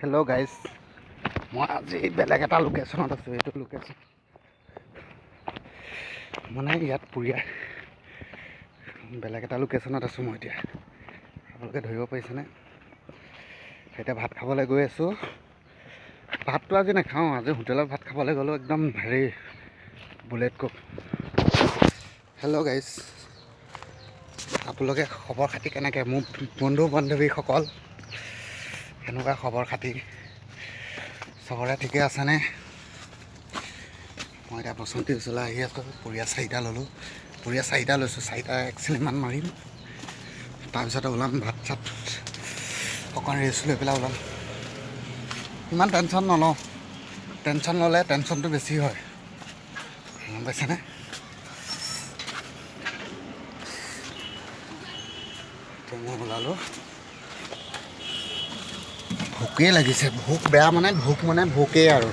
Hello' guys, মই আজি বেলেগ এটা লোকেশ্যনত আছোঁ। এইটো লোকেশ্যন মানে ইয়াত পুৰীয়া বেলেগ এটা লোকেশ্যনত আছোঁ মই এতিয়া। আপোনালোকে ধৰিব পাৰিছেনে? এতিয়া ভাত খাবলৈ গৈ আছোঁ। ভাতটো আজি নাখাওঁ, আজি হোটেলত ভাত খাবলৈ গ'লোঁ, একদম হেৰি বুলেট কুক। হেল্ল' গাইজ, আপোনালোকে খবৰ খাতি কেনেকৈ? মোৰ বন্ধু বান্ধৱীসকল কেনেকুৱা খবৰ খাতি? চবৰে ঠিকে আছেনে? মই এতিয়া বসন্তী ওচৰলৈ আহি আছোঁ। পুৰীয়া চাৰিটা ল'লোঁ, পুৰীয়া চাৰিটা লৈছোঁ। চাৰিটা এক্সিলেণ্টমান মাৰিম, তাৰপিছতে ওলাম। ভাত চাত অকণ ৰেষ্ট লৈ পেলাই ওলাম। ইমান টেনশ্যন নলওঁ, টেনশ্যন ল'লে টেনশ্যনটো বেছি হয়, গম পাইছেনে? এতিয়া মই ওলালোঁ। ভোকেই লাগিছে, ভোক বেয়া মানে ভোকেই আৰু